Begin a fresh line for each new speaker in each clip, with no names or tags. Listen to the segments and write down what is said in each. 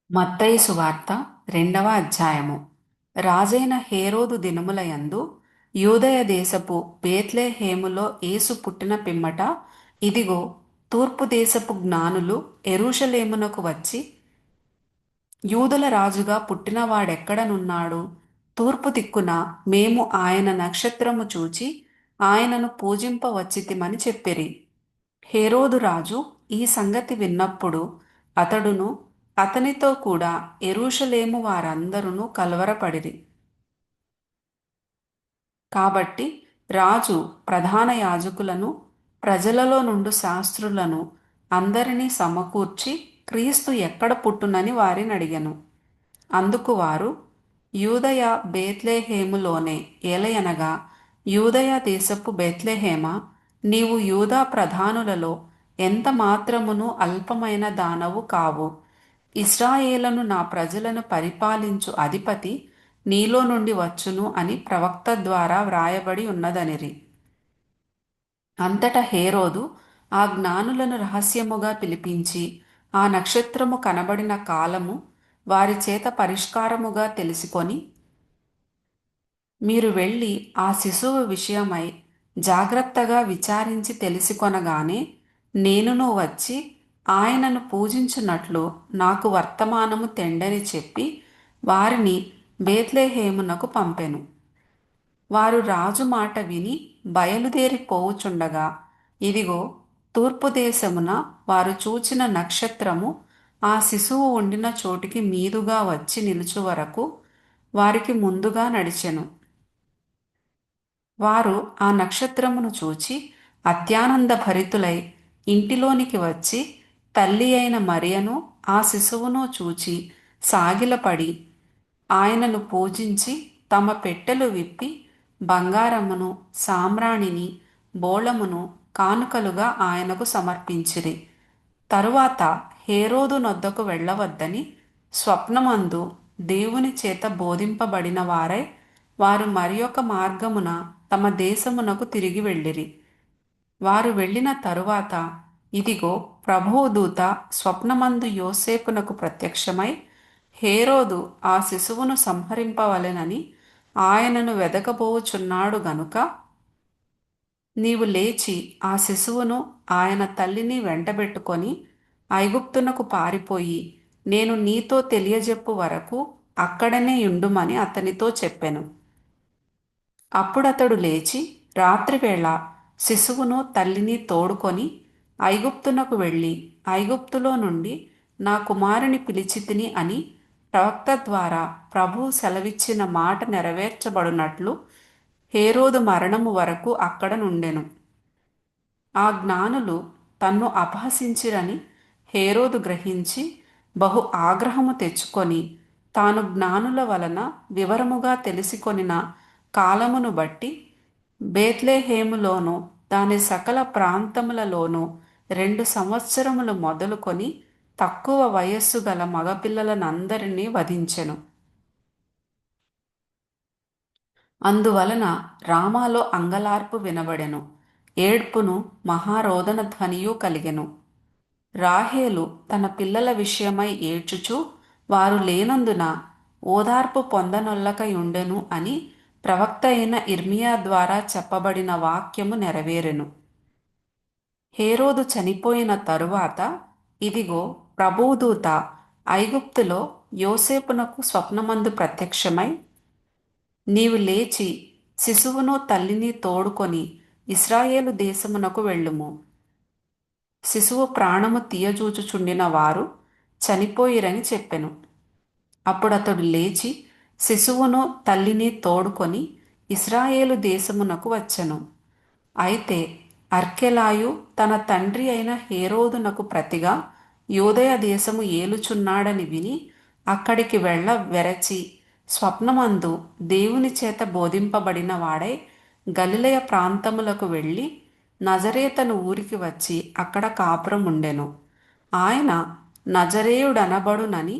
మత్తయి సువార్త 2వ అధ్యాయము. రాజైన హేరోదు దినములయందు యూదయ దేశపు బేత్లెహేములో యేసు పుట్టిన పిమ్మట, ఇదిగో, తూర్పు దేశపు జ్ఞానులు యెరూషలేమునకు వచ్చి, యూదుల రాజుగా పుట్టినవాడెక్కడనున్నాడు? తూర్పు దిక్కున మేము ఆయన నక్షత్రము చూచి ఆయనను పూజింపవచ్చితిమని చెప్పిరి. హేరోదు రాజు ఈ సంగతి విన్నప్పుడు అతడును అతనితో కూడా యెరూషలేము వారందరూ కలవరపడిరి. కాబట్టి రాజు ప్రధాన యాజకులను, ప్రజలలో నుండు శాస్త్రులను అందరినీ సమకూర్చి క్రీస్తు ఎక్కడ పుట్టునని వారిని అడిగెను. అందుకు వారు, యూదయ బేత్లెహేములోనే, ఏలయనగా యూదయ దేశపు బేత్లెహేమా, నీవు యూదా ప్రధానులలో ఎంత మాత్రమును అల్పమైన దానవు కావు. ఇశ్రాయేలును నా ప్రజలను పరిపాలించు అధిపతి నీలో నుండి వచ్చును అని ప్రవక్త ద్వారా వ్రాయబడి ఉన్నదనిరి. అంతటా హేరోదు ఆ జ్ఞానులను రహస్యముగా పిలిపించి ఆ నక్షత్రము కనబడిన కాలము వారి చేత పరిష్కారముగా తెలుసుకొని, మీరు వెళ్ళి ఆ శిశువు విషయమై జాగ్రత్తగా విచారించి తెలుసుకొనగానే నేనును వచ్చి ఆయనను పూజించున్నట్లు నాకు వర్తమానము తెండని చెప్పి వారిని బేత్లెహేమునకు పంపెను. వారు రాజు మాట విని బయలుదేరి పోవుచుండగా, ఇదిగో, తూర్పు దేశమున వారు చూచిన నక్షత్రము ఆ శిశువు ఉండిన చోటికి మీదుగా వచ్చి నిలుచు వరకు వారికి ముందుగా నడిచెను. వారు ఆ నక్షత్రమును చూచి అత్యానంద భరితులై ఇంటిలోనికి వచ్చి తల్లి అయిన మరియను ఆ శిశువును చూచి సాగిలపడి ఆయనను పూజించి తమ పెట్టెలు విప్పి బంగారమును, సామ్రాణిని, బోళమును కానుకలుగా ఆయనకు సమర్పించిరి. తరువాత హేరోదు నొద్దకు వెళ్ళవద్దని స్వప్నమందు దేవుని చేత బోధింపబడిన వారై వారు మరియొక మార్గమున తమ దేశమునకు తిరిగి వెళ్ళిరి. వారు వెళ్ళిన తరువాత, ఇదిగో, ప్రభువు దూత స్వప్నమందు యోసేపునకు ప్రత్యక్షమై, హేరోదు ఆ శిశువును సంహరింపవలెనని ఆయనను వెదకబోచున్నాడు గనుక నీవు లేచి ఆ శిశువును ఆయన తల్లిని వెంటబెట్టుకొని ఐగుప్తునకు పారిపోయి నేను నీతో తెలియజెప్పు వరకు అక్కడనే యుండుమని అతనితో చెప్పెను. అప్పుడతడు లేచి రాత్రివేళ శిశువును తల్లిని తోడుకొని ఐగుప్తునకు వెళ్ళి ఐగుప్తులో నుండి నా కుమారుని పిలిచితిని అని ప్రవక్త ద్వారా ప్రభువు సెలవిచ్చిన మాట నెరవేర్చబడినట్లు హేరోదు మరణము వరకు అక్కడ నుండెను. ఆ జ్ఞానులు తన్ను అపహసించిరని హేరోదు గ్రహించి బహు ఆగ్రహము తెచ్చుకొని తాను జ్ఞానుల వలన వివరముగా తెలిసికొనిన కాలమును బట్టి బేత్లెహేములోను దాని సకల ప్రాంతములలోనూ 2 సంవత్సరములు మొదలుకొని తక్కువ వయస్సు గల మగపిల్లలనందరినీ వధించెను. అందువలన రామాలో అంగలార్పు వినబడెను, ఏడ్పును, మహారోదన ధ్వనియు కలిగెను. రాహేలు తన పిల్లల విషయమై ఏడ్చుచు వారు లేనందున ఓదార్పు పొందనొల్లకయుండెను అని ప్రవక్త అయిన ఇర్మియా ద్వారా చెప్పబడిన వాక్యము నెరవేరెను. హేరోదు చనిపోయిన తరువాత, ఇదిగో, ప్రభువుదూత ఐగుప్తులో యోసేపునకు స్వప్నమందు ప్రత్యక్షమై, నీవు లేచి శిశువును తల్లిని తోడుకొని ఇశ్రాయేలు దేశమునకు వెళ్ళుము. శిశువు ప్రాణము తీయజూచుచుండిన వారు చనిపోయిరని చెప్పెను. అప్పుడతడు లేచి శిశువును తల్లిని తోడుకొని ఇశ్రాయేలు దేశమునకు వచ్చెను. అయితే అర్కెలాయు తన తండ్రి అయిన హేరోదునకు ప్రతిగా యూదయ దేశము ఏలుచున్నాడని విని అక్కడికి వెళ్ళ వెరచి స్వప్నమందు దేవుని చేత బోధింపబడిన వాడై గలిలయ ప్రాంతములకు వెళ్ళి నజరేతను ఊరికి వచ్చి అక్కడ కాపురం ఉండెను. ఆయన నజరేయుడనబడునని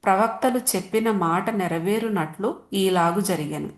ప్రవక్తలు చెప్పిన మాట నెరవేరునట్లు ఈలాగు జరిగెను.